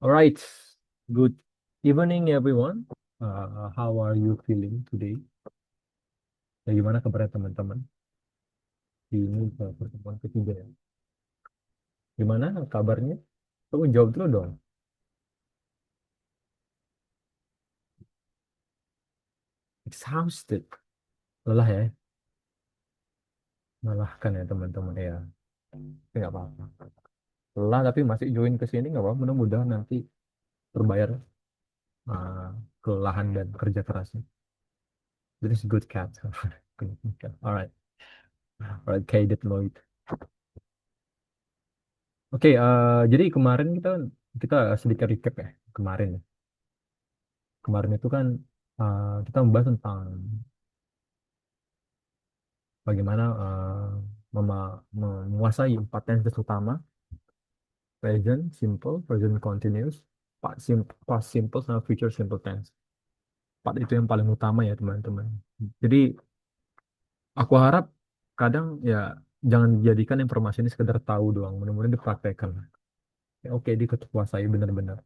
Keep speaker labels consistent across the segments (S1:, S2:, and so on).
S1: All right. Good evening, everyone. How are you feeling today? Ya, gimana kabarnya teman-teman? Ini pertemuan ketiga ya. Gimana kabarnya? Kamu jawab dulu dong. Exhausted. Lelah ya? Melelahkan ya teman-teman ya. Tapi nggak apa-apa. Lelah tapi masih join ke sini nggak apa-apa. Mudah-mudahan nanti terbayar uh, kelelahan dan kerja kerasnya. That is good cat. Good cat. Alright. Alright, Kaydet Lloyd. Oke, jadi kemarin kita sedikit recap ya. Kemarin ya. Kemarin itu kan kita membahas tentang bagaimana menguasai empat tenses utama: present simple, present continuous, past simple, sama future simple tense. Empat itu yang paling utama ya teman-teman. Jadi aku harap kadang ya jangan dijadikan informasi ini sekedar tahu doang, mudah-mudahan dipraktekkan. Ya, oke, dikuasai benar-benar.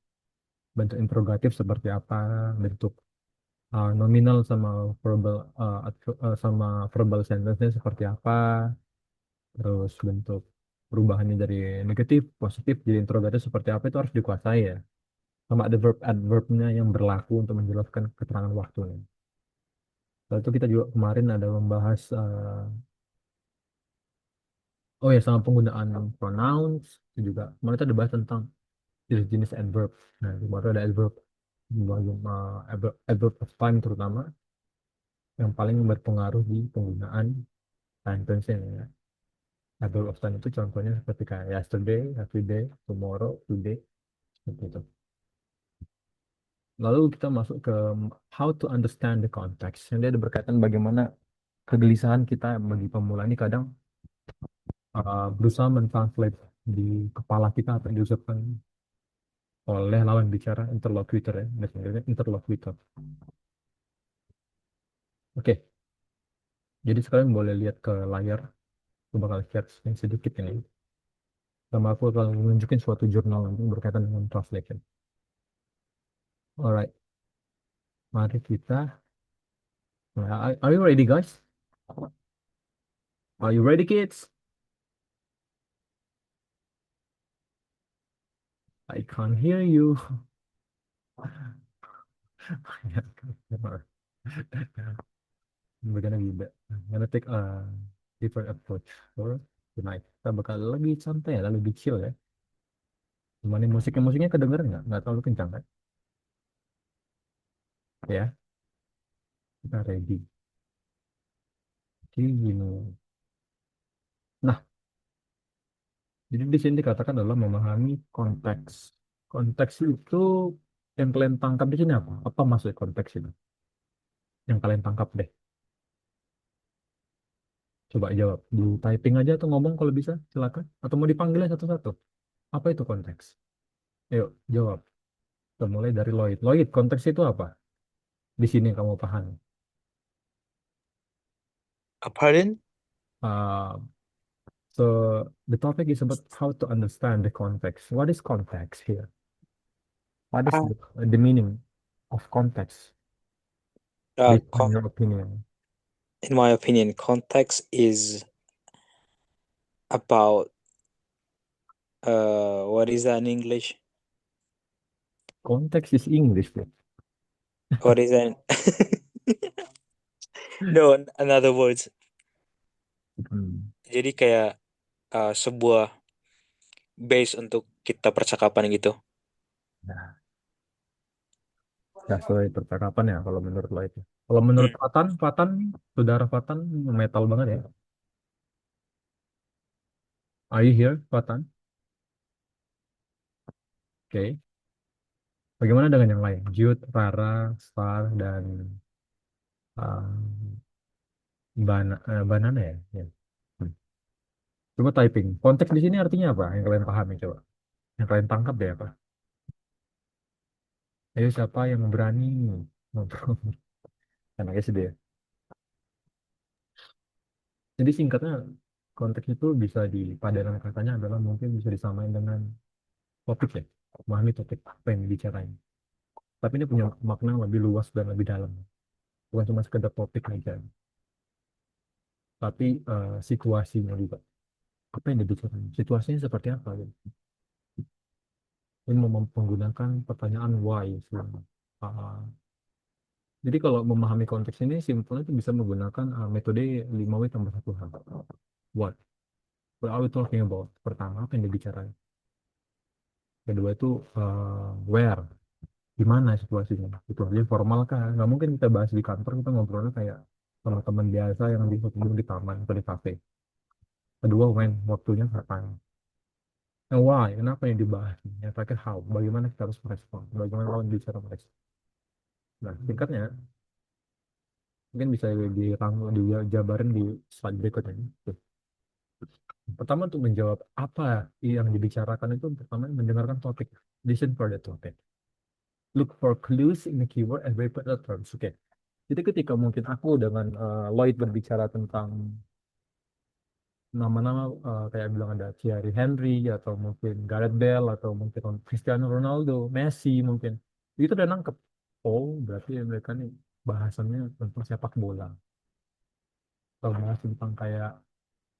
S1: Bentuk interrogatif seperti apa, bentuk nominal sama verbal sama verbal sentence-nya seperti apa, terus bentuk perubahannya dari negatif positif jadi interrogatif seperti apa itu harus dikuasai ya, sama adverbnya yang berlaku untuk menjelaskan keterangan waktunya. Lalu itu kita juga kemarin ada membahas oh ya, sama penggunaan pronouns itu juga kemarin kita ada bahas tentang jenis-jenis adverb. Nah baru ada adverb, adverb of time terutama yang paling berpengaruh di penggunaan time tense ya. Adverb of time itu contohnya seperti kayak yesterday, everyday, tomorrow, today, seperti itu. Lalu kita masuk ke how to understand the context. Yang dia ada berkaitan bagaimana kegelisahan kita bagi pemula ini kadang berusaha mentranslate di kepala kita apa yang diucapkan oleh lawan bicara interlocutor ya. Biasanya interlocutor. Oke, jadi sekarang boleh lihat ke layar. Aku bakal share screen sedikit ini. Sama aku akan menunjukin suatu jurnal yang berkaitan dengan translation. Alright, mari kita. Are you ready, guys? Are you ready, kids? I can't hear you. We're gonna be gonna take a different approach for tonight. Kita bakal lebih santai ya, lebih chill ya. Cuman ini musiknya kedengeran nggak terlalu kencang kan? Ya, kita ready. Jadi gini. Nah, jadi di sini dikatakan adalah memahami konteks. Konteks itu yang kalian tangkap di sini apa? Apa maksud konteks ini? Yang kalian tangkap deh. Coba jawab. Di typing aja atau ngomong kalau bisa, silakan. Atau mau dipanggilnya satu-satu. Apa itu konteks? Ayo, jawab. Kita mulai dari Lloyd. Lloyd, konteks itu apa? Di sini kamu paham.
S2: Pardon?
S1: Uh, so the topic is about how to understand the context. What is context here? What is
S2: Uh,
S1: the meaning of context
S2: uh,
S1: based on
S2: con-
S1: your opinion?
S2: in my opinion, context is about what is that in English?
S1: Context is English, bro.
S2: What is that? No, another words.
S1: Hmm.
S2: Jadi kayak sebuah base untuk kita percakapan gitu.
S1: Nah, ya sesuai percakapan ya kalau menurut Lloyd. Kalau menurut
S2: Hmm.
S1: Fatan, saudara Fatan metal banget ya. Are you here, Fatan? Oke. Bagaimana dengan yang lain? Jude, Rara, Star, dan um, Banana ya? Ya. Hmm. Coba typing. Konteks di sini artinya apa? Yang kalian pahami coba. Yang kalian tangkap deh apa? Ayo siapa yang berani ngobrol? Anak SD ya. Jadi singkatnya konteks itu bisa di padanan katanya adalah mungkin bisa disamain dengan topik ya. memahami topik apa yang dibicarain. Tapi ini punya makna lebih luas dan lebih dalam. Bukan cuma sekedar topik aja, tapi situasinya juga. Apa yang dibicarain? Situasinya seperti apa? Gitu. Ini menggunakan pertanyaan why sebenarnya. Ah, jadi kalau memahami konteks ini, simpelnya itu bisa menggunakan metode 5W tambah satu hal. What? What are we talking about? Pertama, apa yang dibicarain? Kedua itu where? Di mana situasinya? Situasi formal kah? Nggak mungkin kita bahas di kantor, kita ngobrolnya kayak sama teman biasa yang di ketemu di taman atau di kafe. Kedua, when? Waktunya kapan? Nah, why? Kenapa yang dibahas? Yang terakhir, how? Bagaimana kita harus merespon? Bagaimana lawan bicara merespon? Nah, singkatnya, mungkin bisa dirangkum, dijabarin di slide berikutnya. Tuh. Pertama, untuk menjawab apa yang dibicarakan itu, pertama mendengarkan topik. Listen for the topic. Look for clues in the keyword and repeat the terms. Oke. Jadi ketika mungkin aku dengan Lloyd berbicara tentang nama-nama kayak bilang ada Thierry Henry atau mungkin Gareth Bale atau mungkin Cristiano Ronaldo, Messi mungkin. Itu udah nangkep. Oh, berarti mereka nih bahasannya tentang sepak bola. Kalau bahas tentang kayak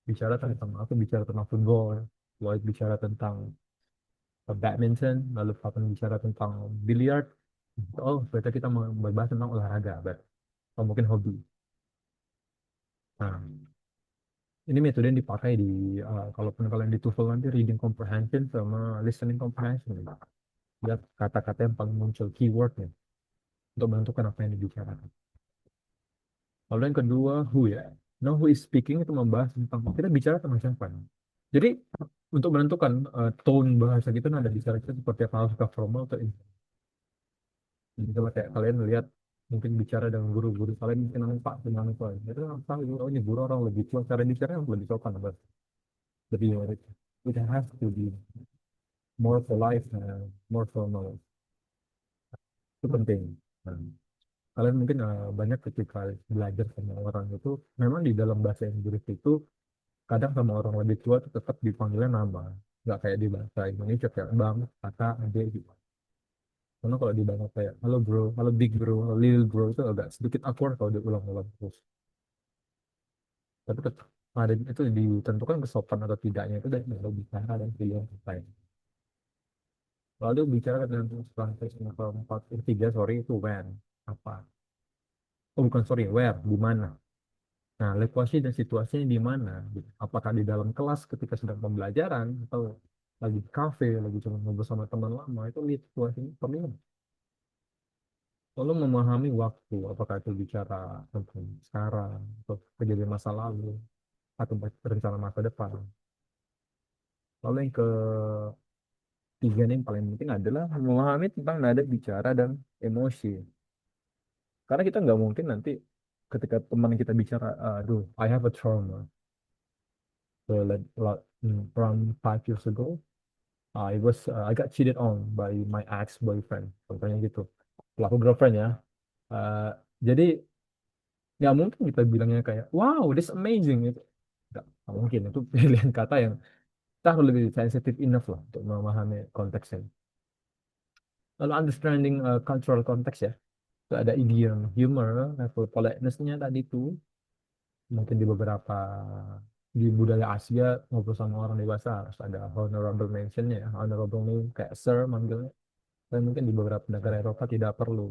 S1: bicara tentang aku bicara tentang football, Lloyd bicara tentang badminton, lalu Papan bicara tentang billiard. Oh, berarti kita mau membahas tentang olahraga, atau mungkin hobi. Nah, ini metode yang dipakai di kalaupun kalian di TOEFL nanti reading comprehension sama listening comprehension. Lihat kata-kata yang paling muncul keywordnya untuk menentukan apa yang dibicarakan. Lalu yang kedua, who ya. Now who is speaking itu membahas tentang kita bicara tentang siapa. Jadi untuk menentukan tone bahasa kita nada bicara kita seperti apa harus formal atau informal. Jadi coba kayak kalian lihat mungkin bicara dengan guru-guru kalian mungkin namanya Pak dengan Pak. Itu apa guru oh, ini guru orang lebih tua cara bicara yang lebih sopan lebih it has to be more polite, more formal. Itu penting. Nah, kalian mungkin banyak ketika belajar sama orang itu, memang di dalam bahasa Inggris itu kadang sama orang lebih tua itu tetap dipanggilnya nama. Nggak kayak di bahasa Indonesia kayak bang, kakak, adik gitu. Karena kalau di bahasa kayak halo bro, halo big bro, halo little bro itu agak sedikit awkward kalau diulang-ulang terus. Tapi tetap ada itu ditentukan kesopan atau tidaknya itu dari dalam bicara dan pilihan kita. Lalu bicara dengan selanjutnya yang keempat, ketiga sorry itu when apa? Oh bukan sorry where di mana? Nah lokasi dan situasinya di mana? Apakah di dalam kelas ketika sedang pembelajaran atau lagi di kafe, lagi cuma ngobrol sama teman lama itu lihat situasinya penting. Lalu memahami waktu, apakah itu bicara tentang sekarang atau kejadian masa lalu atau rencana masa depan. Lalu yang ketiga nih yang paling penting adalah memahami tentang nada bicara dan emosi. Karena kita nggak mungkin nanti ketika teman kita bicara, aduh, I have a trauma. So, around 5 years ago, I got cheated on by my ex-boyfriend. Contohnya gitu. Pelaku girlfriend ya. Uh, jadi nggak mungkin kita bilangnya kayak, wow, this amazing. Itu nggak mungkin. Itu pilihan kata yang kita harus lebih sensitive enough lah untuk memahami konteksnya. Lalu understanding cultural context ya. Itu ada idiom, humor, level politeness-nya tadi tuh. Mungkin di beberapa di budaya Asia ngobrol sama orang dewasa harus ada honorable mention-nya ya. Honorable nih kayak sir manggilnya. Dan mungkin di beberapa negara Eropa tidak perlu.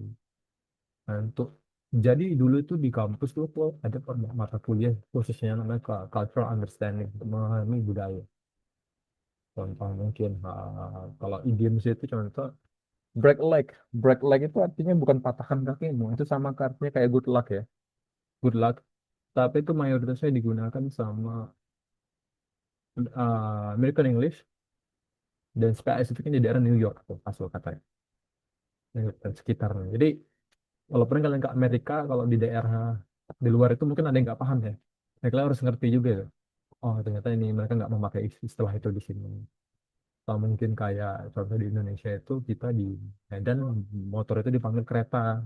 S1: Nah, untuk jadi dulu itu di kampus tuh kok ada mata kuliah khususnya namanya cultural understanding untuk memahami budaya. Contoh mungkin kalau idiom itu contoh break leg. Break leg itu artinya bukan patahkan kakimu, itu sama artinya kayak good luck ya. Good luck. Tapi itu mayoritasnya digunakan sama American English dan spesifiknya di daerah New York tuh asal katanya. New York dan sekitarnya. Jadi walaupun kalian ke Amerika, kalau di daerah di luar itu mungkin ada yang nggak paham ya. Nah, kalian harus ngerti juga ya. Oh ternyata ini mereka nggak memakai istilah itu di sini. Atau mungkin kayak contoh di Indonesia itu kita di Medan motor itu dipanggil kereta.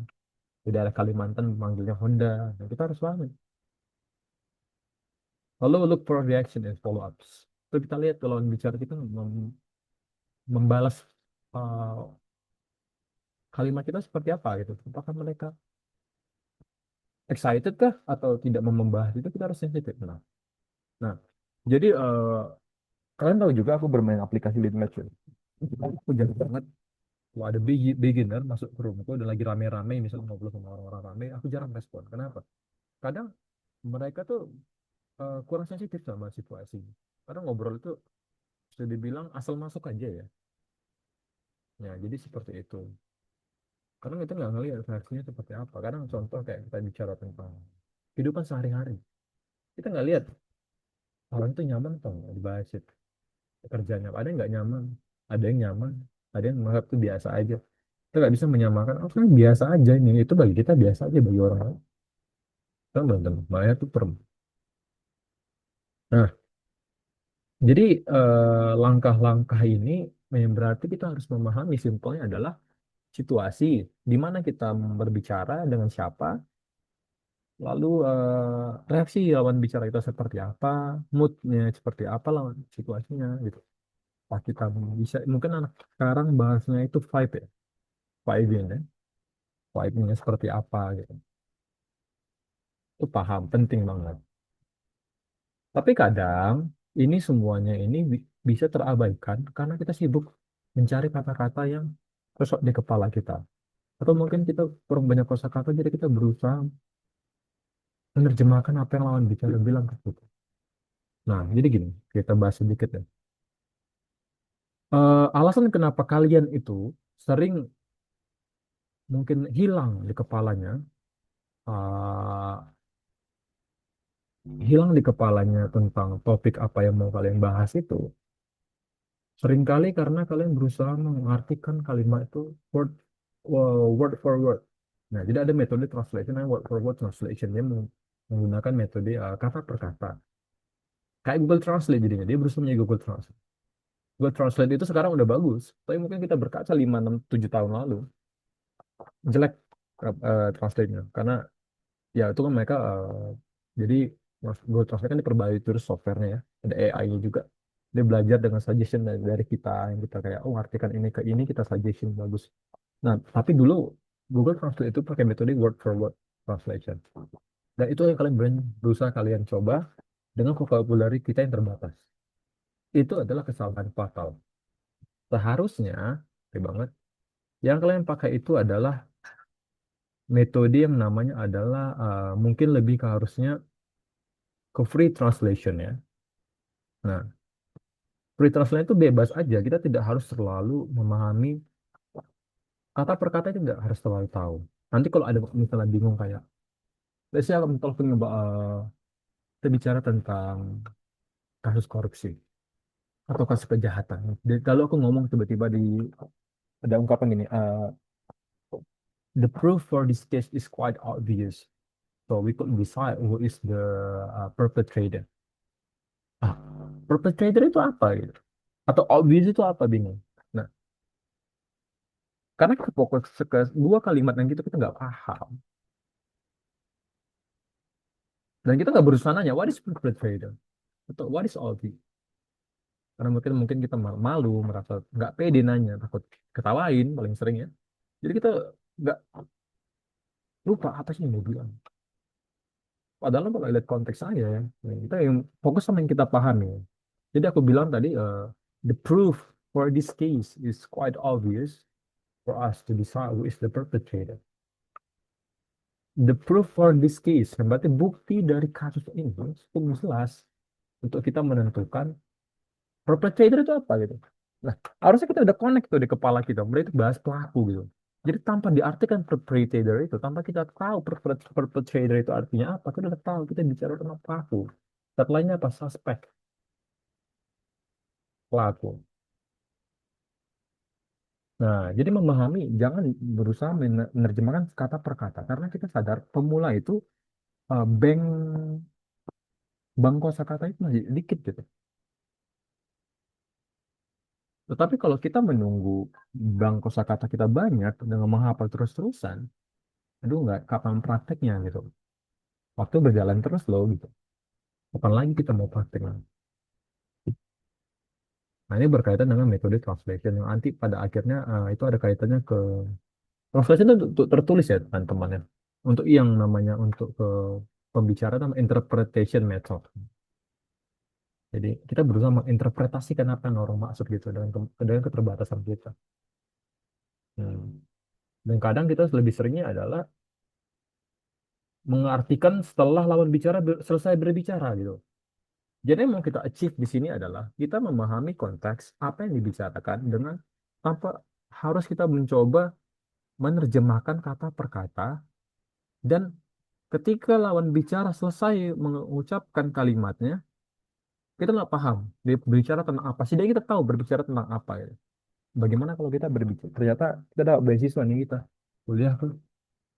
S1: Di daerah Kalimantan manggilnya Honda. Nah, kita harus paham. Lalu look for reaction and follow ups. Itu kita lihat kalau bicara kita membalas. eh, kalimat kita seperti apa gitu. Apakah mereka excited kah atau tidak mau membahas itu kita harus sensitif. Nah, jadi kalian tahu juga aku bermain aplikasi lead match ya. Aku jarang banget kalau ada beginner masuk ke roomku dan lagi rame-rame misalnya ngobrol sama orang-orang rame, aku jarang respon. Kenapa? Kadang mereka tuh kurang sensitif sama situasi. Kadang ngobrol itu bisa dibilang asal masuk aja ya. Ya, jadi seperti itu. Kadang kita nggak ngelihat reaksinya seperti apa. Kadang contoh kayak kita bicara tentang kehidupan sehari-hari. Kita nggak lihat orang itu nyaman atau nggak dibahas itu. Kerjanya ada yang nggak nyaman, ada yang nyaman, ada yang menganggap itu biasa aja. Kita nggak bisa menyamakan, oh kan biasa aja ini, itu bagi kita biasa aja bagi orang lain. Kan belum tentu, makanya itu Nah, jadi langkah-langkah ini yang berarti kita harus memahami simpelnya adalah situasi di mana kita berbicara dengan siapa, lalu reaksi lawan bicara kita seperti apa, moodnya seperti apa lawan situasinya gitu. Pas kita bisa, mungkin anak sekarang bahasnya itu vibe ya, vibe ya, vibe-nya seperti apa gitu. Itu paham, penting banget. Tapi kadang ini semuanya ini bisa terabaikan karena kita sibuk mencari kata-kata yang cocok di kepala kita. Atau mungkin kita kurang banyak kosakata jadi kita berusaha menerjemahkan apa yang lawan bicara bilang ke kita. Nah, jadi gini, kita bahas sedikit ya. Alasan kenapa kalian itu sering mungkin hilang di kepalanya, eh, hilang di kepalanya tentang topik apa yang mau kalian bahas itu, seringkali karena kalian berusaha mengartikan kalimat itu word word for word. Nah, jadi ada metode translation yang word for word translation. Dia menggunakan metode kata per kata. Kayak Google Translate jadinya. Dia berusaha menjadi Google Translate. Google Translate itu sekarang udah bagus. Tapi mungkin kita berkaca 5 6 7 tahun lalu. Jelek translate-nya. Karena ya itu kan mereka jadi Google Translate kan diperbaiki terus softwarenya ya. Ada AI-nya juga. Dia belajar dengan suggestion dari kita yang kita kayak oh artikan ini ke ini kita suggestion bagus. Nah, tapi dulu Google Translate itu pakai metode word for word translation. Dan itu yang kalian berusaha kalian coba dengan vocabulary kita yang terbatas. Itu adalah kesalahan fatal. Seharusnya, oke banget, yang kalian pakai itu adalah metode yang namanya adalah mungkin lebih ke harusnya ke free translation ya. Nah, free translation itu bebas aja. Kita tidak harus terlalu memahami kata per kata itu tidak harus terlalu tahu. Nanti kalau ada misalnya bingung kayak, let's say aku telepon kita bicara tentang kasus korupsi atau kasus kejahatan. Dan kalau aku ngomong tiba-tiba ada ungkapan gini, the proof for this case is quite obvious. So we could decide who is the perpetrator. Ah, perpetrator itu apa gitu? Atau obvious itu apa bingung. Nah, karena pokok dua kalimat yang gitu kita nggak paham dan kita nggak berusaha nanya what is perpetrator atau what is obvious. Karena mungkin mungkin kita malu, merasa nggak pede nanya, takut ketawain paling sering ya. Jadi kita nggak lupa apa sih yang mau bilang. Padahal kalau lihat konteks saya ya, kita yang fokus sama yang kita pahami. Jadi aku bilang tadi, the proof for this case is quite obvious for us to decide who is the perpetrator. The proof for this case, berarti bukti dari kasus ini cukup jelas untuk kita menentukan perpetrator itu apa gitu. Nah, harusnya kita udah connect tuh di kepala kita, berarti bahas pelaku gitu. Jadi tanpa diartikan perpetrator itu, tanpa kita tahu perpetrator itu artinya apa, kita udah tahu kita bicara tentang pelaku. Setelahnya apa? Suspek, pelaku. Nah, jadi memahami, jangan berusaha menerjemahkan kata per kata, karena kita sadar pemula itu bank bank kosakata itu masih dikit gitu. Tetapi kalau kita menunggu bank kosakata kita banyak dengan menghafal terus-terusan, aduh nggak kapan prakteknya gitu. Waktu berjalan terus loh gitu. Kapan lagi kita mau praktek lagi? Nah, ini berkaitan dengan metode translation yang nanti pada akhirnya itu ada kaitannya ke translation itu untuk tertulis ya teman-teman ya. Untuk yang namanya untuk ke pembicaraan sama interpretation method. Jadi kita berusaha menginterpretasikan apa yang orang maksud gitu dengan keterbatasan kita. Hmm. Dan kadang kita lebih seringnya adalah mengartikan setelah lawan bicara selesai berbicara gitu. Jadi yang mau kita achieve di sini adalah kita memahami konteks apa yang dibicarakan dengan tanpa harus kita mencoba menerjemahkan kata per kata dan ketika lawan bicara selesai mengucapkan kalimatnya, kita nggak paham dia berbicara tentang apa. Sih kita tahu berbicara tentang apa ya. Bagaimana kalau kita berbicara ternyata kita dapat beasiswa nih kita kuliah tuh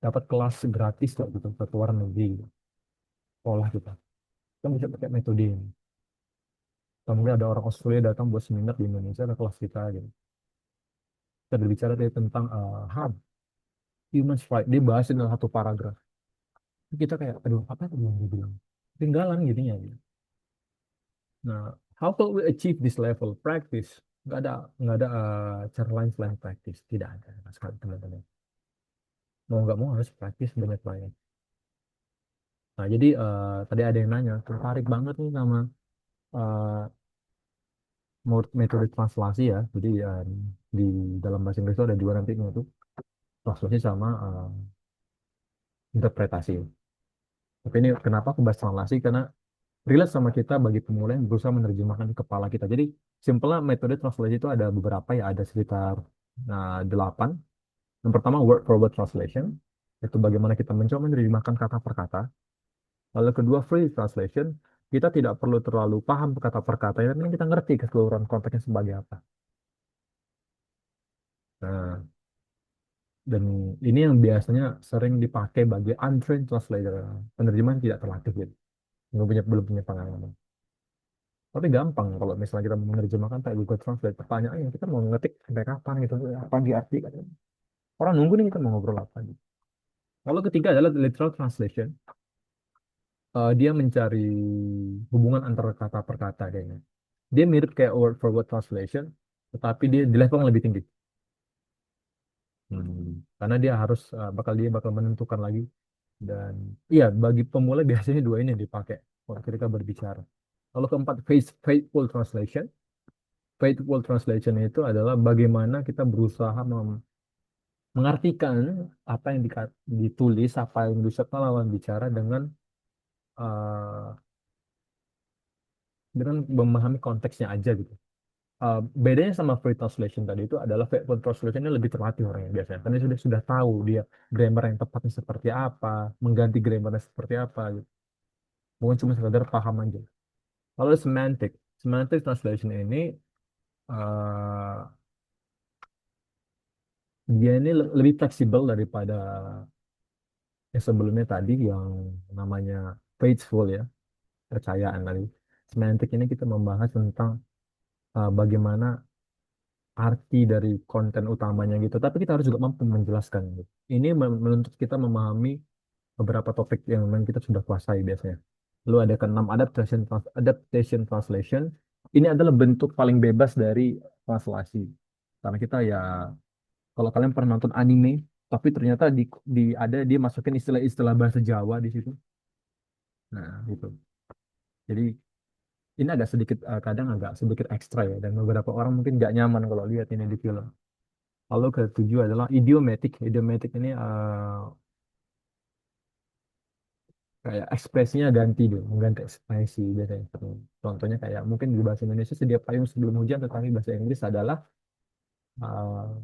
S1: dapat kelas gratis kok gitu ke luar negeri gitu. Sekolah kita. Kita bisa pakai metode ini. Atau mungkin ada orang Australia datang buat seminar di Indonesia ada kelas kita gitu. Kita berbicara tentang HAM, human rights. Dia bahas dalam satu paragraf. Kita kayak, aduh, apa tadi yang dia bilang? Tinggalan gitu ya. Nah, how can we achieve this level practice? Nggak ada cara lain selain practice. Tidak ada sama sekali teman-teman. Mau nggak mau harus practice banyak-banyak. Nah, jadi tadi ada yang nanya, tertarik banget nih sama eh, metode translasi ya. Jadi di dalam bahasa Inggris itu ada dua nantinya itu translasi sama interpretasi. Tapi ini kenapa aku bahas translasi? Karena relate sama kita bagi pemula yang berusaha menerjemahkan di kepala kita. Jadi simpelnya metode translasi itu ada beberapa ya, ada sekitar 8. Yang pertama word for word translation, itu bagaimana kita mencoba menerjemahkan kata per kata. Lalu kedua free translation, kita tidak perlu terlalu paham kata per kata, yang penting kita ngerti keseluruhan konteksnya sebagai apa. Nah, dan ini yang biasanya sering dipakai bagi untrained translator, penerjemahan tidak terlatih gitu, belum punya pengalaman. Tapi gampang kalau misalnya kita mau menerjemahkan kayak Google Translate, pertanyaannya kita mau ngetik sampai kapan gitu, apa yang diartikan. Orang nunggu nih kita mau ngobrol apa gitu. Lalu ketiga adalah literal translation. Dia mencari hubungan antara kata per kata kayaknya. Dia mirip kayak word for word translation, tetapi dia di level yang lebih tinggi. Karena dia harus dia bakal menentukan lagi dan iya bagi pemula biasanya dua ini yang dipakai waktu ketika berbicara. Lalu keempat faithful translation. Faithful translation itu adalah bagaimana kita berusaha mengartikan apa yang ditulis, apa yang diucapkan lawan bicara uh, dengan memahami konteksnya aja gitu. Bedanya sama free translation tadi itu adalah faithful translation ini lebih terlatih orangnya biasanya karena dia sudah tahu dia grammar yang tepatnya seperti apa, mengganti grammarnya seperti apa gitu. Bukan cuma sekedar paham aja. Lalu semantic translation ini uh, dia ini lebih fleksibel daripada yang sebelumnya tadi yang namanya faithful ya, percayaan tadi. Semantik ini kita membahas tentang bagaimana arti dari konten utamanya gitu. Tapi kita harus juga mampu menjelaskan gitu. Ini menuntut kita memahami beberapa topik yang memang kita sudah kuasai biasanya. Lalu ada keenam adaptation translation. Ini adalah bentuk paling bebas dari translasi. Karena kita ya kalau kalian pernah nonton anime, tapi ternyata ada dia masukin istilah-istilah bahasa Jawa di situ. Nah, gitu. Jadi ini agak sedikit kadang agak sedikit ekstra ya dan beberapa orang mungkin nggak nyaman kalau lihat ini di film. Lalu ketujuh adalah idiomatic. Idiomatic ini kayak ekspresinya ganti deh, mengganti ekspresi biasanya. Contohnya kayak mungkin di bahasa Indonesia sedia payung sebelum hujan, tetapi bahasa Inggris adalah uh,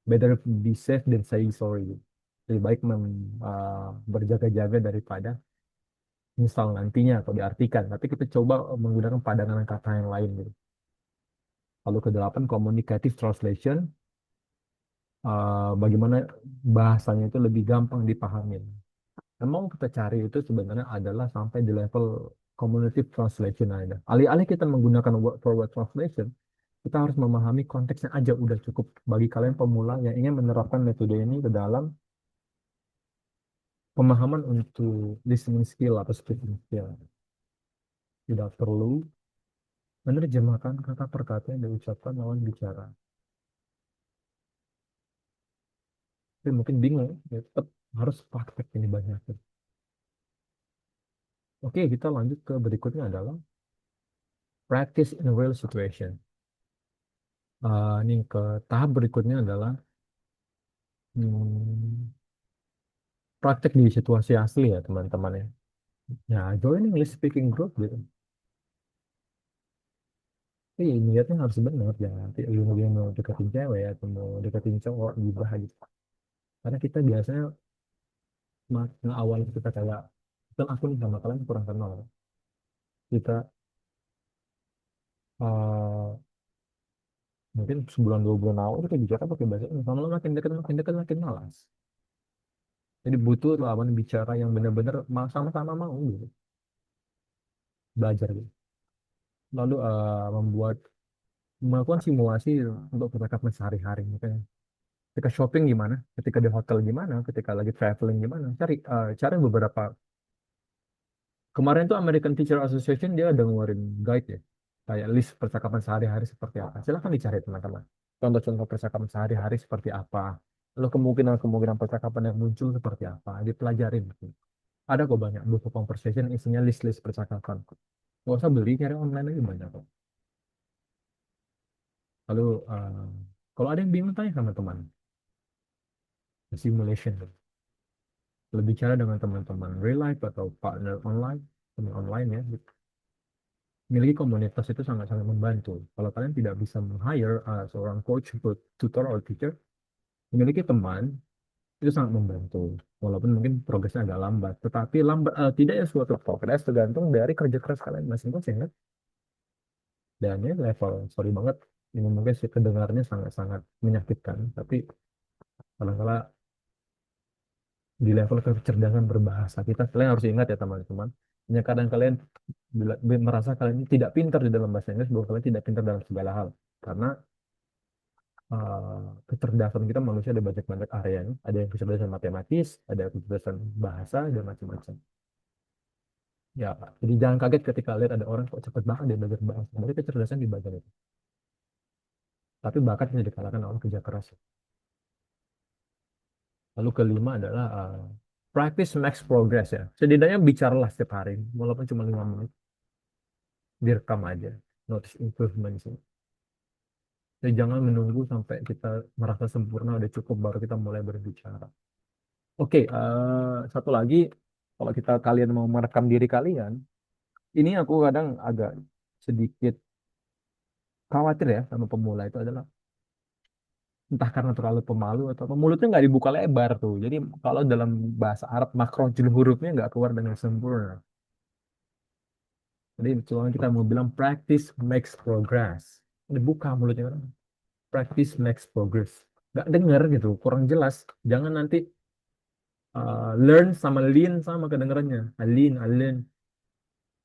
S1: better be safe than saying sorry. Lebih baik berjaga-jaga daripada misal nantinya atau diartikan. Tapi kita coba menggunakan padangan kata yang lain gitu. Lalu kedelapan communicative translation, bagaimana bahasanya itu lebih gampang dipahami. Yang mau kita cari itu sebenarnya adalah sampai di level cumulative translation aja. Alih-alih kita menggunakan word for word translation, kita harus memahami konteksnya aja udah cukup bagi kalian pemula yang ingin menerapkan metode ini ke dalam pemahaman untuk listening skill atau speaking skill. Tidak perlu Menerjemahkan kata per kata yang diucapkan lawan bicara. Tapi mungkin bingung, ya tetap harus praktek ini banyak. Oke, kita lanjut ke berikutnya adalah practice in real situation. Ini ke tahap berikutnya adalah hmm, praktek di situasi asli ya teman-teman ya. Ya, join English speaking group gitu. Tapi niatnya harus benar ya. Nanti lu mau deketin cewek atau mau deketin cowok gibah gitu. Karena kita biasanya awal kita kayak kan aku nih sama kalian kurang kenal. Kita eh, mungkin sebulan 2 bulan awal kita bicara pakai bahasa Inggris. Lama-lama makin dekat makin malas. Jadi butuh lawan bicara yang benar-benar sama-sama mau gitu, belajar gitu. Lalu melakukan simulasi untuk percakapan sehari-hari. Misalnya, ketika shopping gimana, ketika di hotel gimana, ketika lagi traveling gimana. Cari beberapa. Kemarin tuh American Teacher Association dia ada ngeluarin guide ya, kayak list percakapan sehari-hari seperti apa. Silahkan dicari teman-teman. Contoh-contoh percakapan sehari-hari seperti apa. Lalu kemungkinan-kemungkinan percakapan yang muncul seperti apa, dipelajarin. Ada kok banyak buku conversation isinya list-list percakapan. Nggak usah beli, cari online aja banyak kok. Lalu kalau ada yang bingung tanya sama teman. Simulation. Berbicara dengan teman-teman real life atau partner online, teman online ya. Memiliki komunitas itu sangat-sangat membantu. Kalau kalian tidak bisa meng-hire seorang coach, tutor, atau teacher, memiliki teman itu sangat membantu. Walaupun mungkin progresnya agak lambat, tetapi tidak ya suatu progres tergantung dari kerja keras kalian masing-masing kan. Dan ya level, sorry banget, ini mungkin sih kedengarannya sangat-sangat menyakitkan, tapi kadang-kala di level kecerdasan berbahasa kita, kalian harus ingat ya teman-teman. Hanya kadang kalian merasa kalian ini tidak pintar di dalam bahasa Inggris, bahwa kalian tidak pintar dalam segala hal. Karena kecerdasan kita manusia ada banyak-banyak areanya. Ada yang kecerdasan matematis, ada yang kecerdasan bahasa, dan macam-macam. Ya, jadi jangan kaget ketika lihat ada orang kok cepet banget dia belajar bahasa. Berarti kecerdasan di bagian itu. Tapi bakat bisa dikalahkan oleh kerja keras. Lalu kelima adalah practice makes progress ya. Setidaknya bicaralah setiap hari, walaupun cuma 5 menit. Direkam aja. Notice improvement sih. Jadi jangan menunggu sampai kita merasa sempurna udah cukup baru kita mulai berbicara. Oke, satu lagi, kalau kalian mau merekam diri kalian, ini aku kadang agak sedikit khawatir ya sama pemula itu adalah entah karena terlalu pemalu atau apa, mulutnya nggak dibuka lebar tuh. Jadi kalau dalam bahasa Arab makronjul hurufnya nggak keluar dengan sempurna. Jadi soalnya kita mau bilang practice makes progress. Dibuka mulutnya orang. Practice makes progress. Nggak denger gitu, kurang jelas. Jangan nanti learn sama lean sama kedengarannya. Lean.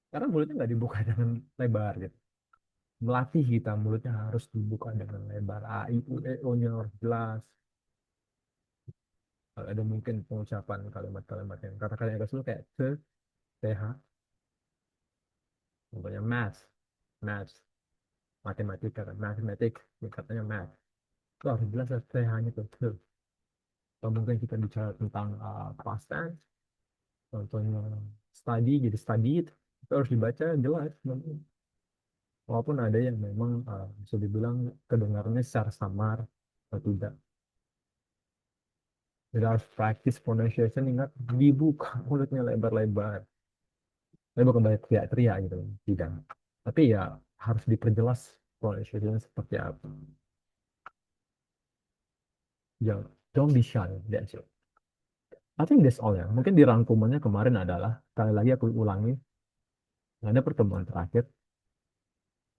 S1: Karena mulutnya nggak dibuka dengan lebar gitu. Melatih kita mulutnya harus dibuka dengan lebar. A, I, U, E, O-nya harus jelas. Kalau ada mungkin pengucapan kalimat-kalimat yang kata-kata yang agak sulit kayak TH, contohnya math, matematika kan, mathematics, katanya math. Itu harus jelas TH-nya tuh. Atau mungkin kita bicara tentang past tense, contohnya study, jadi studied, itu harus dibaca jelas. Walaupun ada yang memang bisa dibilang kedengarannya secara samar atau tidak. Jadi harus practice pronunciation, ingat dibuka mulutnya lebar-lebar. Tapi bukan banyak teriak-teriak gitu, tidak. Tapi ya harus diperjelas pronunciation seperti apa. Ya, don't be shy, that's it. I think that's all ya. Mungkin di rangkumannya kemarin adalah, sekali lagi aku ulangi, ada pertemuan terakhir.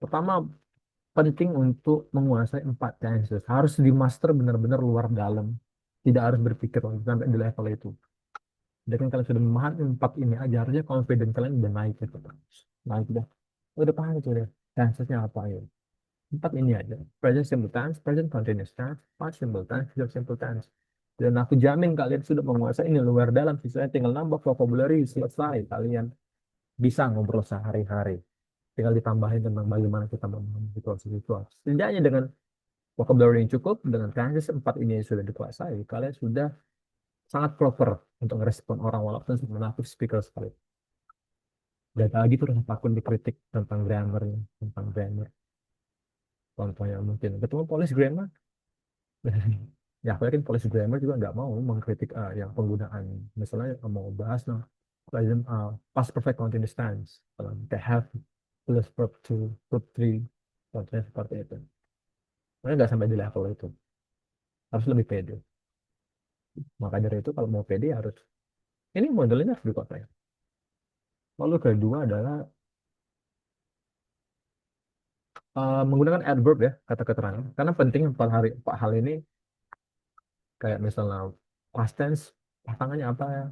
S1: Pertama, penting untuk menguasai 4 tenses. Harus dimaster benar-benar luar dalam. Tidak harus berpikir sampai di level itu. Jadi kan kalian sudah memahami 4 ini aja, harusnya confident kalian udah naik gitu. Naik udah paham itu deh. Tensesnya apa ya. 4 ini aja. Present simple tense, present continuous tense, past simple tense, future simple tense. Dan aku jamin kalian sudah menguasai ini luar dalam. Sisanya tinggal nambah vocabulary, selesai. Kalian bisa ngobrol sehari-hari. tinggal ditambahin tentang bagaimana kita memahami situasi-situasi. Setidaknya dengan vocabulary yang cukup, dengan tenses empat ini yang sudah dikuasai, kalian sudah sangat proper untuk merespon orang walaupun native speaker sekali. Dan lagi tuh rasa takut dikritik tentang grammarnya, tentang grammar. Contohnya mungkin ketemu police grammar, ya aku yakin police grammar juga nggak mau mengkritik yang penggunaan. Misalnya mau bahas no, present, past perfect continuous tense, they have plus verb two, verb three, contohnya seperti itu. Mereka nggak sampai di level itu, harus lebih pede. Maka dari itu kalau mau pede harus ini modelnya harus dikuasai. Lalu kedua adalah menggunakan adverb ya, kata keterangan. Karena penting empat hal ini kayak misalnya past tense, pasangannya apa ya?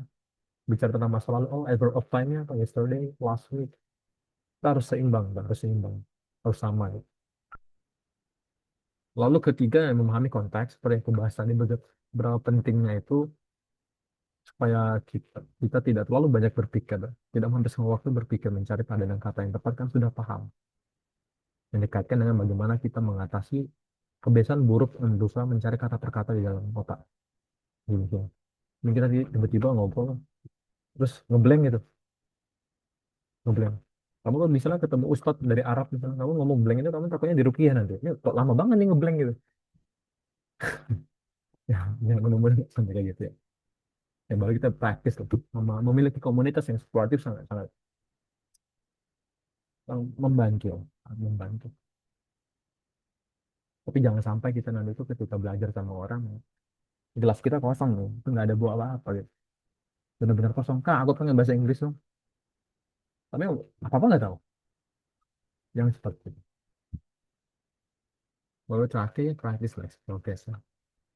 S1: Bicara tentang masa lalu, oh adverb of time-nya apa? Yesterday, last week. Kita harus seimbang, kita harus seimbang. Harus sama. Ya. Lalu ketiga, yang memahami konteks, seperti yang aku bahas tadi, berapa pentingnya itu supaya kita tidak terlalu banyak berpikir. Tidak menghabiskan waktu berpikir mencari padanan kata yang tepat, kan sudah paham. Yang dikaitkan dengan bagaimana kita mengatasi kebiasaan buruk yang berusaha mencari kata per kata di dalam otak. Gitu. Mungkin kita tiba-tiba ngobrol, terus ngeblank gitu, ngeblank. Kamu kan misalnya ketemu ustadz dari Arab, misalnya kamu ngomong blank itu, kamu takutnya dirukiah nanti. Ini kok lama banget nih ngeblank gitu. Ya, jangan mudah-mudahan sampai kayak gitu ya. Ya, baru kita praktis tuh, memiliki komunitas yang supportif sangat sangat membantu, membantu. Tapi jangan sampai kita nanti tuh ketika belajar sama orang, gelas kita kosong nih, itu nggak ada buah apa-apa gitu. Benar-benar kosong. Kak, aku pengen bahasa Inggris dong. Tapi apa-apa nggak tahu. Yang seperti itu. Lalu terakhir, practice makes progress.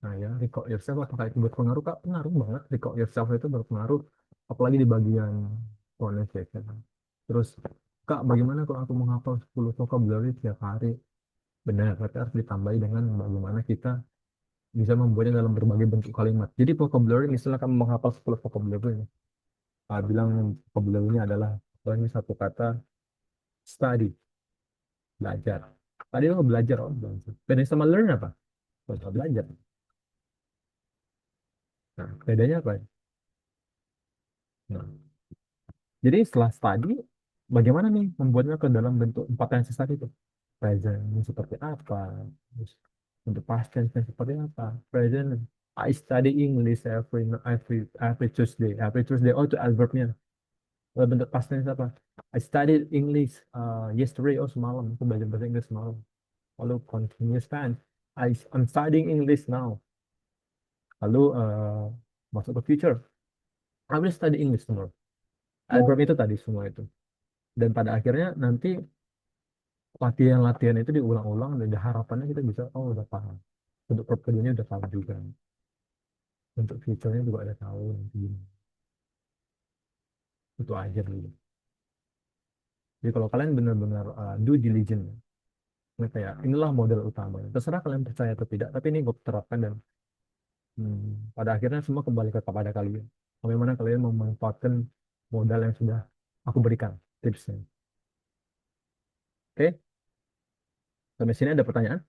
S1: Nah ya, record yourself apakah itu berpengaruh? Kak, pengaruh banget. Record yourself itu berpengaruh, apalagi di bagian pronunciation. Terus, Kak, bagaimana kalau aku menghafal 10 vocabulary tiap hari? Benar, tapi harus ditambahi dengan bagaimana kita bisa membuatnya dalam berbagai bentuk kalimat. Jadi vocabulary, misalnya kamu menghafal 10 vocabulary, bilang vocabulary-nya adalah, ini satu kata, study, belajar. Tadi lo belajar, oh belajar. Beda sama learn apa? Belajar. Nah, bedanya apa? Nah, jadi setelah study, bagaimana nih membuatnya ke dalam bentuk empat tense tadi itu? Present seperti apa? Terus untuk past tense seperti apa? Present, I study English every Tuesday. Every Tuesday, oh itu adverbnya. Kalau bentuk past tense apa? I studied English yesterday, oh semalam. Aku belajar bahasa Inggris semalam. Lalu continuous tense. I'm studying English now. Lalu masuk ke future. I will study English tomorrow. Adverb itu tadi semua itu. Dan pada akhirnya nanti latihan-latihan itu diulang-ulang dan harapannya kita bisa oh udah paham untuk prokedurnya udah tahu juga untuk future-nya juga udah tahu nanti gimana. Itu aja dulu. Jadi kalau kalian benar-benar due diligence, ini kayak inilah model utama, terserah kalian percaya atau tidak, tapi ini gue terapkan dan pada akhirnya semua kembali kepada kalian bagaimana kalian memanfaatkan modal yang sudah aku berikan tipsnya. Oke, sampai sini ada pertanyaan?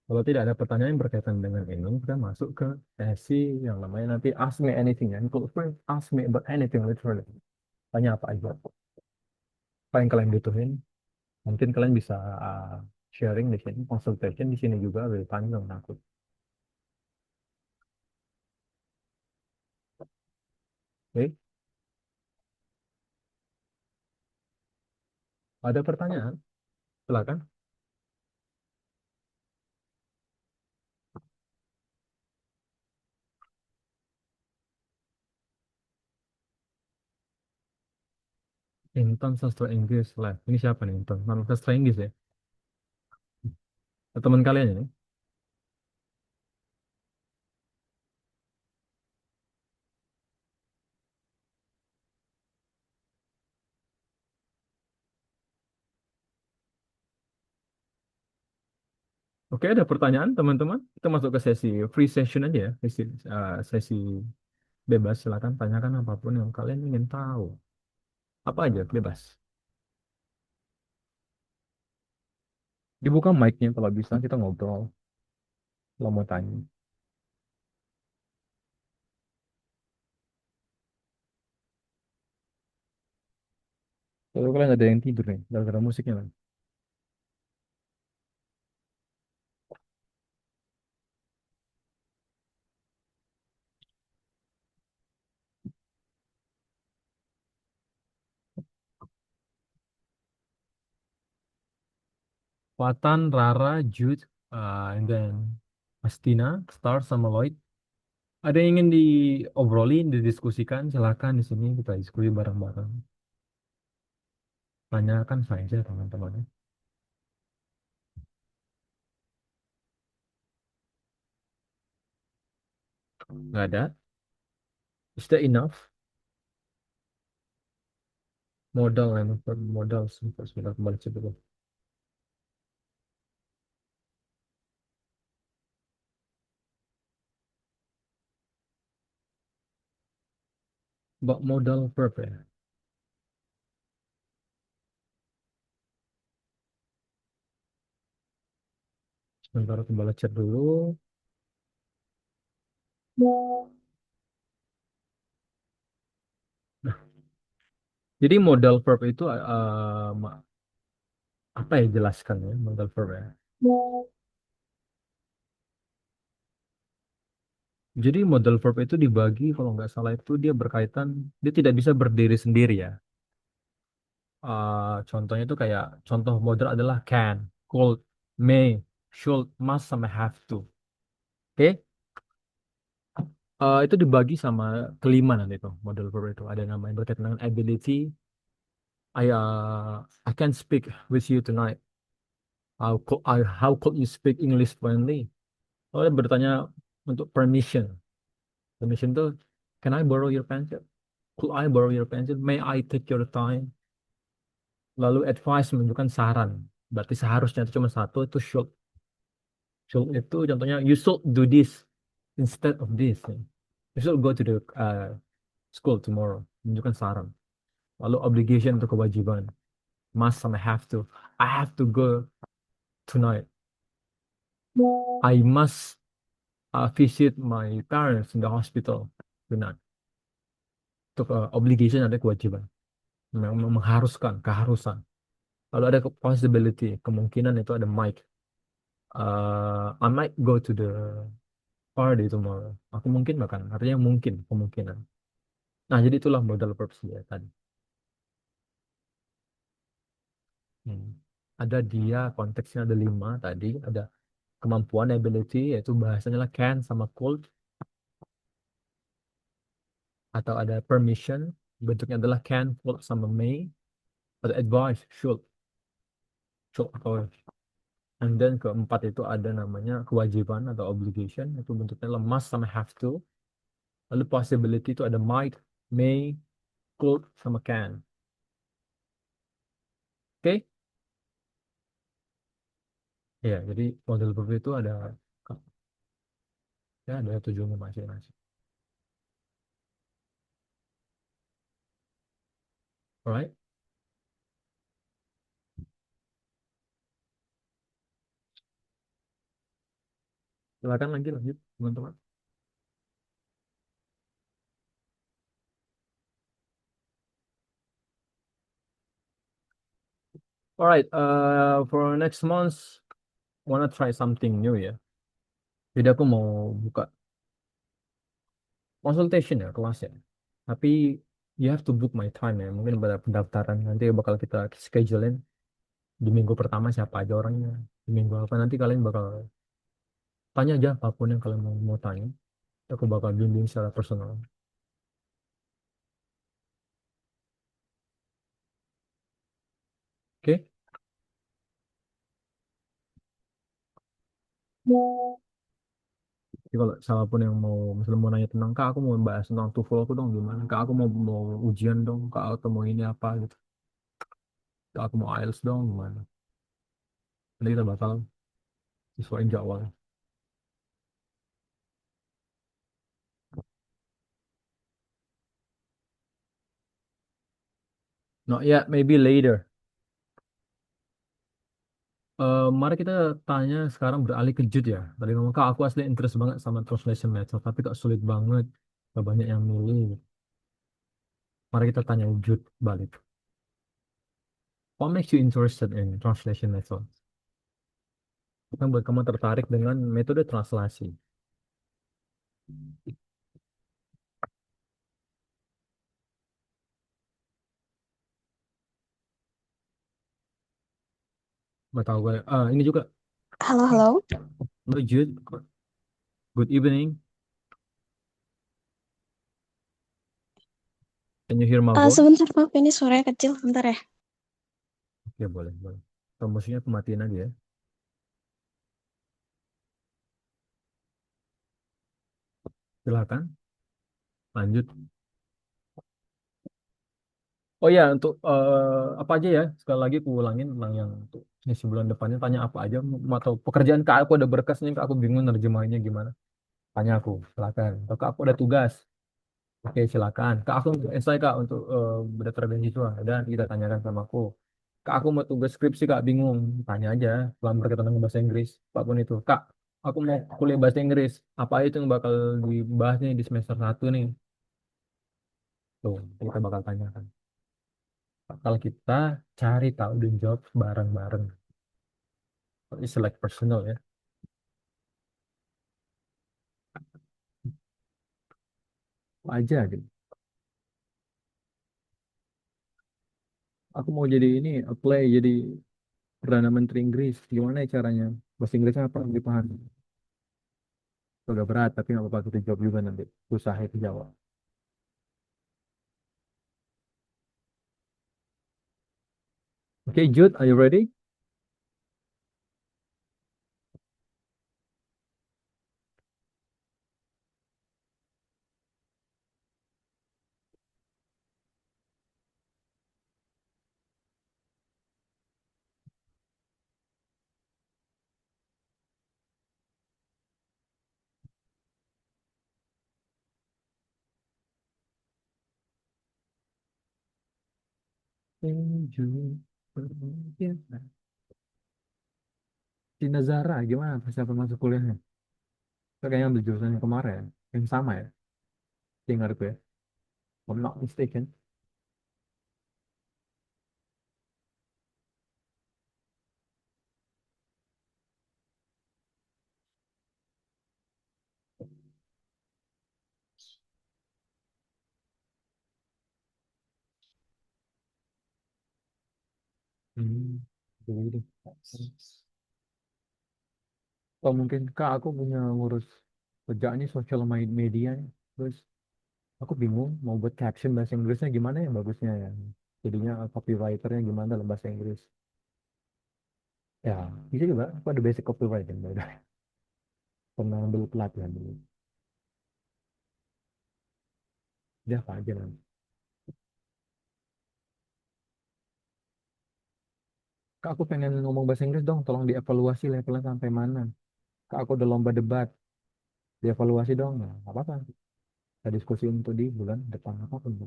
S1: Kalau tidak ada pertanyaan yang berkaitan dengan ini, kita masuk ke sesi yang namanya nanti Ask Me Anything ya. Kalau friend, ask me about anything literally. Tanya apa aja. Apa yang kalian butuhin. Mungkin kalian bisa sharing di sini, consultation di sini juga, will tanya dengan aku. Oke, ada pertanyaan? Silakan. Intan Sastra Inggris Live. Ini siapa nih Intan? Nama Sastra Inggris ya? Teman kalian ini? Oke, ada pertanyaan teman-teman? Kita masuk ke sesi free session aja ya. Sesi, sesi Bebas, silakan tanyakan apapun yang kalian ingin tahu. Apa aja, bebas. Dibuka mic-nya kalau bisa kita ngobrol. Kalau mau tanya. Kalau kalian ada yang tidur nih, gara-gara musiknya kan. Watan, Rara, Jude, and then Astina, Star, sama Lloyd. Ada yang ingin diobrolin, didiskusikan, silakan di sini kita diskusi bareng-bareng. Tanyakan saja teman-teman. Nggak ada? Is that enough? Modal yang modal sudah kembali coba. Mbak modal verb ya. Sebentar aku balas chat dulu. Nah, jadi modal verb itu apa ya jelaskan ya modal verb ya. Jadi modal verb itu dibagi kalau nggak salah itu dia berkaitan dia tidak bisa berdiri sendiri ya. Contohnya itu kayak contoh modal adalah can, could, may, should, must sama have to. Oke? Itu dibagi sama kelima nanti itu model verb itu ada namanya berkaitan dengan ability. I can speak with you tonight. How could you speak English fluently? Oh, dia bertanya untuk permission. Permission tuh, can I borrow your pencil? Could I borrow your pencil? May I take your time? Lalu advice menunjukkan saran. Berarti seharusnya itu cuma satu itu should. Should itu contohnya you should do this instead of this. Ya. You should go to the school tomorrow. Menunjukkan saran. Lalu obligation untuk kewajiban. Must sama have to. I have to go tonight. I must visit my parents in the hospital tonight. Untuk obligation ada kewajiban. Mengharuskan, keharusan. Lalu ada possibility, kemungkinan itu ada might. I might go to the party tomorrow. Aku mungkin bahkan, artinya mungkin, kemungkinan. Nah, jadi itulah modal verbs dia tadi. Hmm. Ada dia, konteksnya ada lima tadi. Ada kemampuan, ability, yaitu bahasanya lah can sama could. Atau ada permission, bentuknya adalah can, could, sama may. Ada advice, should atau and then keempat itu ada namanya kewajiban atau obligation, itu bentuknya adalah must sama have to. Lalu possibility itu ada might, may, could, sama can. Oke? Ya, jadi model verb itu ada ya ada tujuannya masing-masing. Alright? Silakan lagi lanjut, teman-teman. Alright, for next month, wanna try something new ya. Jadi aku mau buka consultation ya, kelas ya. Tapi you have to book my time ya. Mungkin pada pendaftaran nanti bakal kita schedulein di minggu pertama siapa aja orangnya. Di minggu apa nanti kalian bakal tanya aja apapun yang kalian mau tanya. Aku bakal bimbing secara personal. Oke? Jadi kalau siapapun yang mau misalnya mau nanya tentang kak, aku mau bahas tentang TOEFL aku dong gimana? Kak, aku mau ujian dong. Kak, aku mau ini apa gitu. Kak, aku mau IELTS dong gimana? Nanti kita bakal sesuaiin jadwal. Not yet, maybe later. Mari kita tanya sekarang beralih ke Jude ya. Tadi ngomong kak aku asli interest banget sama translation method, tapi kok sulit banget. Gak banyak yang milih. Mari kita tanya Jude balik. What makes you interested in translation method? Apa yang buat kamu tertarik dengan metode translasi? Gak tahu gue. Ini juga.
S3: Halo, halo.
S1: Halo Jude, good evening. Can you hear my voice?
S3: Sebentar, maaf ini suaranya kecil. Bentar ya.
S1: Oke, boleh, boleh. Promosinya aku matiin aja ya. Silakan, lanjut. Oh ya, untuk apa aja ya? Sekali lagi aku ulangin tentang yang untuk sesi bulan depannya. Tanya apa aja, atau pekerjaan kak aku ada berkasnya, kak aku bingung nerjemahinnya gimana. Tanya aku, silakan. Atau kak aku ada tugas. Oke, silakan. Kak aku untuk esai kak untuk berdaftar beasiswa. Dan kita tanyakan sama aku. Kak aku mau tugas skripsi kak bingung. Tanya aja. Selama berkaitan dengan bahasa Inggris, apapun itu. Kak, aku mau kuliah bahasa Inggris. Apa itu yang bakal dibahas nih di semester 1 nih? Tuh, kita bakal tanyakan. Bakal kita cari tahu dan jawab bareng-bareng. It's like personal ya. Apa aja gitu. Aku mau jadi ini, apply jadi Perdana Menteri Inggris. Gimana ya caranya? Bahasa Inggrisnya apa yang dipahami? Agak berat, tapi nggak apa-apa kita jawab juga nanti. Usaha itu jawab. Oke, Jude, are you ready? Jude. Si Nazara, gimana persiapan masuk kuliahnya? Kita kayaknya ambil jurusan yang kemarin. Yang sama ya? Ingatku ya. If I'm not mistaken. Hmm. Jadi, atau mungkin kak aku punya ngurus kerjaan ini sosial media nih. Terus aku bingung mau buat caption bahasa Inggrisnya gimana yang bagusnya ya. Jadinya copywriternya gimana dalam bahasa Inggris. Ya, bisa juga. Aku ada basic copywriting. By the way. Pernah ambil pelatihan dulu. Ya, apa aja nanti. Kak, aku pengen ngomong bahasa Inggris dong. Tolong dievaluasi levelnya sampai mana. Kak, aku udah lomba debat. Dievaluasi dong. Nah, apa-apa. Kita diskusi untuk di bulan depan. Apapun.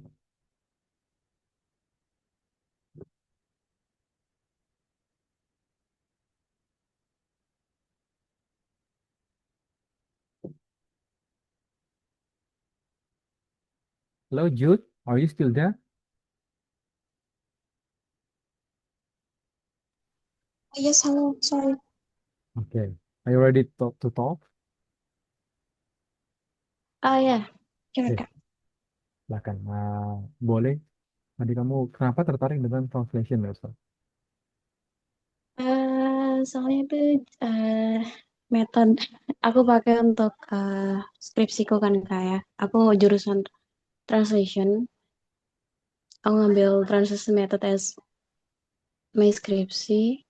S1: Hello, Jude. Are you still there?
S3: Yes, halo. Sorry.
S1: Okay. Are you ready to talk?
S3: Ya. Gimana,
S1: Oke,
S3: Kak?
S1: silakan. Boleh. Tadi kamu kenapa tertarik dengan translation, Lester?
S3: Soalnya itu metode aku pakai untuk skripsiku kan, Kak ya. Aku jurusan translation. Aku ngambil translation method as my skripsi.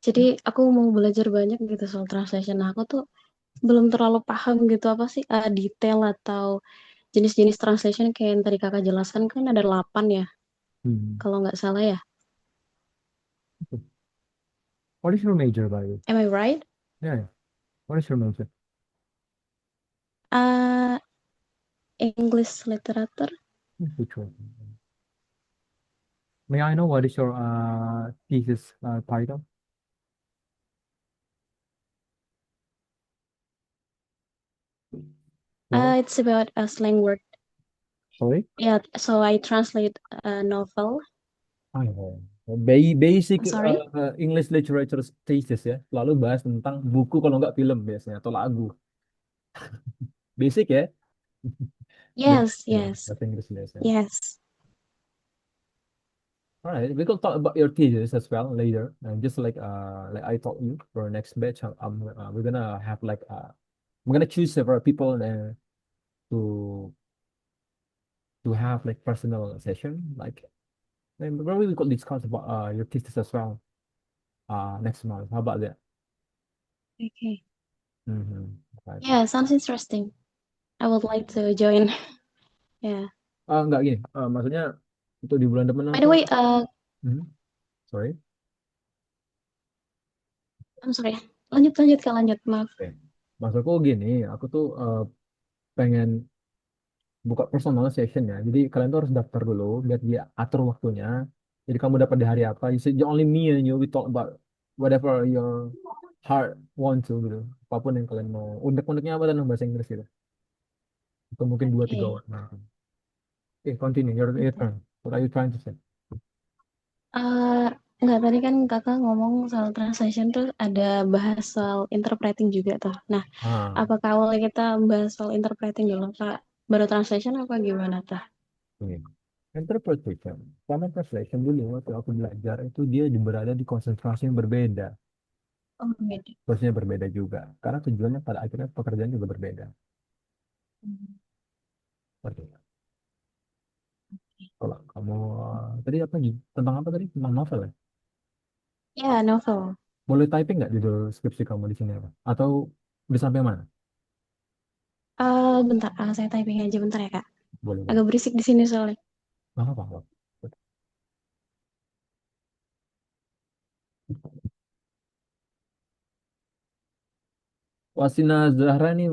S3: Jadi aku mau belajar banyak gitu soal translation. Nah, aku tuh belum terlalu paham gitu apa sih detail atau jenis-jenis translation kayak yang tadi kakak jelaskan kan ada 8 ya,
S1: Hmm.
S3: kalau nggak salah ya.
S1: What is your major, by the way?
S3: Am I right?
S1: Yeah, yeah. What is your major?
S3: Uh, English literature.
S1: Which one? May I know what is your thesis title? Hello?
S3: It's about a slang word.
S1: Sorry?
S3: Yeah, so I translate a novel.
S1: Ah, ya. Basic
S3: I'm sorry.
S1: English literature thesis ya. Lalu bahas tentang buku kalau nggak film biasanya atau lagu. Basic ya. Bahasa
S3: Yes,
S1: ya,
S3: yes,
S1: bahasa Inggris biasanya.
S3: yes.
S1: Alright, we could talk about your thesis as well later. Just like I told you for next batch, we're gonna have I'm gonna choose several people to to have like personal session. Like then probably we could discuss about your thesis as well next month. How about that?
S3: Okay.
S1: Mm-hmm. Right.
S3: Yeah, sounds interesting. I would like to join. Yeah.
S1: Enggak gini. Maksudnya untuk di bulan depan
S3: By
S1: aku.
S3: the way,
S1: Mhm. Sorry.
S3: I'm sorry. Lanjut, lanjut, Kak, lanjut. Maaf.
S1: Oke. Maksudku gini, aku tuh pengen buka personal session ya. Jadi kalian tuh harus daftar dulu biar dia atur waktunya. Jadi kamu dapat di hari apa. You say, only me and you we talk about whatever your heart want to gitu. Apapun yang kalian mau. Unek-uneknya apa dalam bahasa Inggris gitu. Atau mungkin dua tiga
S3: Oke.
S1: orang. Oke, continue. Your turn. What are you trying to say?
S3: Eh, Enggak, tadi kan kakak ngomong soal translation tuh ada bahas soal interpreting juga tuh. Nah,
S1: Ah,
S3: apakah awalnya kita bahas soal interpreting dulu, Kak? Baru translation apa gimana tuh?
S1: ini. Interpretation. Sama translation dulu waktu aku belajar itu dia berada di konsentrasi yang berbeda.
S3: Oh, beda.
S1: Terusnya berbeda juga. Karena tujuannya pada akhirnya pekerjaan juga berbeda.
S3: Hmm.
S1: Seperti itu. Kalau kamu tadi apa tentang apa tadi? Tentang novel ya?
S3: Ya, novel.
S1: Boleh typing nggak judul skripsi kamu di sini apa? Atau udah sampai mana?
S3: Bentar, saya typing aja bentar ya, Kak.
S1: Boleh, boleh.
S3: Agak berisik di sini soalnya.
S1: Nggak apa-apa. Wasina Zahra nih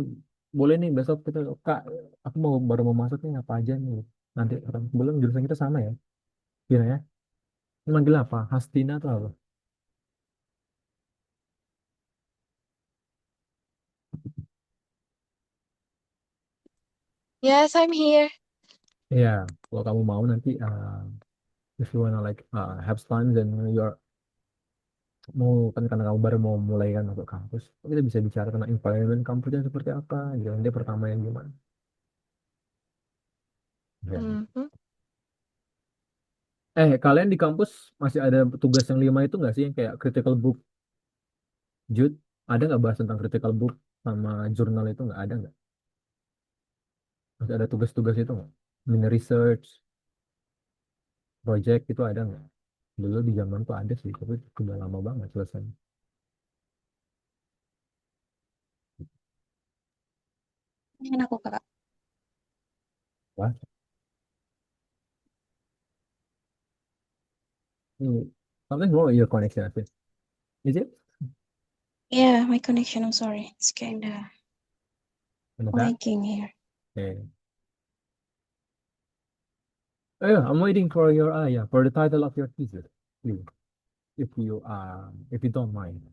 S1: boleh nih besok kita Kak, aku baru mau masuk nih apa aja nih. Nanti belum jurusan kita sama ya? Gila ya. Ini manggil apa? Hastina atau apa?
S4: Yes, I'm here.
S1: Iya, kalau kamu mau nanti if you wanna like have fun dan you're mau kan karena kamu baru mau mulai kan masuk kampus, kita bisa bicara tentang environment kampusnya seperti apa, gitu. Dia pertama yang gimana? Ya.
S4: Mhm.
S1: Kalian di kampus masih ada tugas yang 5 itu nggak sih yang kayak critical book, Jude? Ada nggak bahas tentang critical book sama jurnal itu nggak ada nggak? Masih ada tugas-tugas itu nggak? Mini research, project itu ada nggak? Dulu di zaman tuh ada sih, tapi udah lama banget selesai.
S3: Ini aku, Kak.
S1: Wah, something wrong with your connection, I think. Is it?
S3: Yeah, my connection, I'm sorry. It's kinda
S1: In the back?
S3: lagging here.
S1: Okay. Oh, yeah, I'm waiting for your yeah, for the title of your thesis, please, if you don't mind.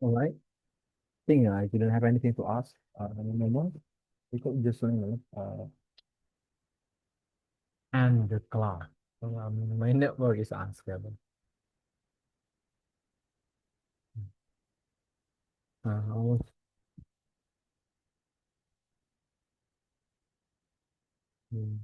S1: All right. Think I didn't have anything to ask anymore. We could just end the class. My network is unstable. I was, mm,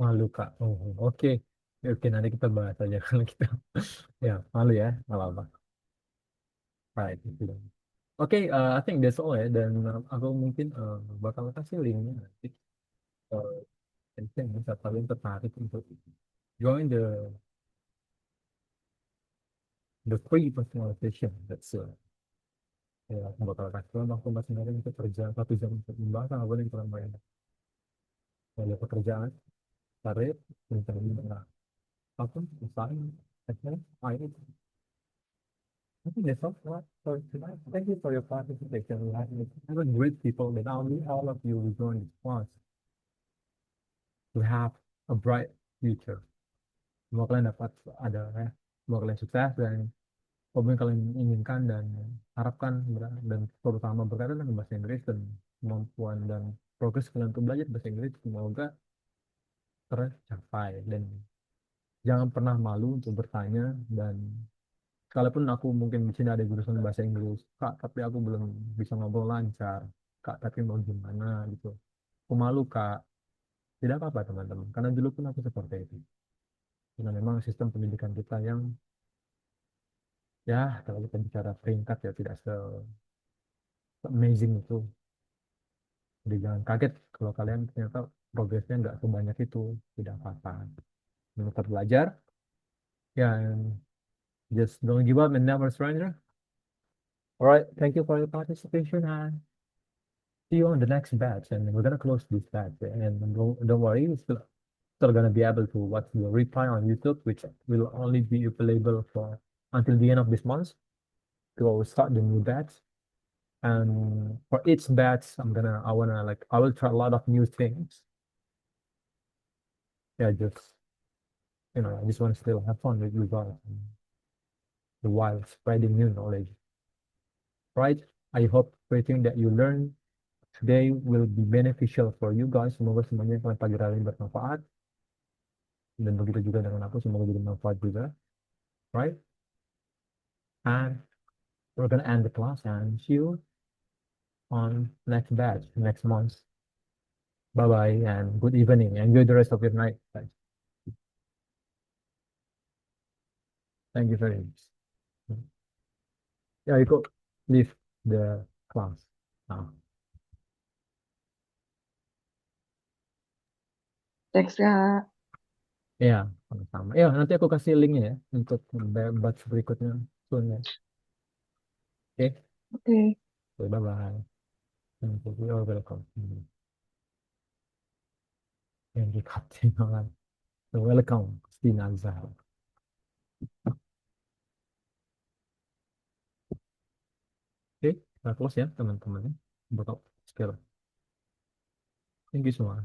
S1: Malu Kak. Oh, oke. Oke, nanti kita bahas aja kalau kita. Ya, malu ya, malah apa. Right. Gitu. Oke, I think that's all ya. Dan aku mungkin bakal kasih linknya nanti. Uh, mungkin bisa kalian tertarik untuk join the free personalization. That's ya, aku bakal kasih waktu masing-masing untuk kerja 1 jam untuk membahas apa yang kalian main. Ada pekerjaan, karir, rencana apa, usaha, etc. I think that's all for tonight. Thank you for your participation. We have a great people that only all of you will join this class to have a bright future. Semoga kalian dapat ada ya, semoga kalian sukses dan apa yang kalian inginkan dan harapkan dan terutama berkaitan dengan bahasa Inggris dan kemampuan dan progres kalian untuk belajar bahasa Inggris semoga tercapai dan jangan pernah malu untuk bertanya dan sekalipun aku mungkin di sini ada jurusan bahasa Inggris, Kak, tapi aku belum bisa ngobrol lancar. Kak, tapi mau gimana gitu. Aku malu, Kak. Tidak apa-apa, teman-teman. Karena dulu pun aku seperti itu. Karena memang sistem pendidikan kita yang, ya, kalau kita bicara peringkat ya tidak se-amazing itu. Jadi jangan kaget kalau kalian ternyata progresnya nggak sebanyak itu. Tidak apa-apa. Tetap belajar. Ya, and just don't give up and never surrender. Alright, thank you for your participation and see you on the next batch, and we're gonna close this batch. And don't worry, we're still gonna be able to watch the replay on YouTube, which will only be available for until the end of this month to start the new batch. And for each batch, I will try a lot of new things. Yeah, just I just want to still have fun with you guys while spreading new knowledge. Right? I hope everything that you learn today will be beneficial for you guys. Semoga semuanya yang kalian pelajari bermanfaat. Dan begitu juga dengan aku, semoga jadi manfaat juga. Right? And we're gonna end the class and see you on next batch, next month. Bye bye and good evening. Enjoy the rest of your night, guys. Thank you very much. Yeah, you could leave the class now.
S4: Thanks, Kak.
S1: Ya, sama-sama. Ya, nanti aku kasih linknya ya untuk batch berikutnya soon ya. Oke,
S4: Oke.
S1: bye bye. Thank you. You're welcome. Yang dikatakan, you're welcome, Stina Zahra. Oke, kita close ya teman-teman. Untuk skill. Thank you semua.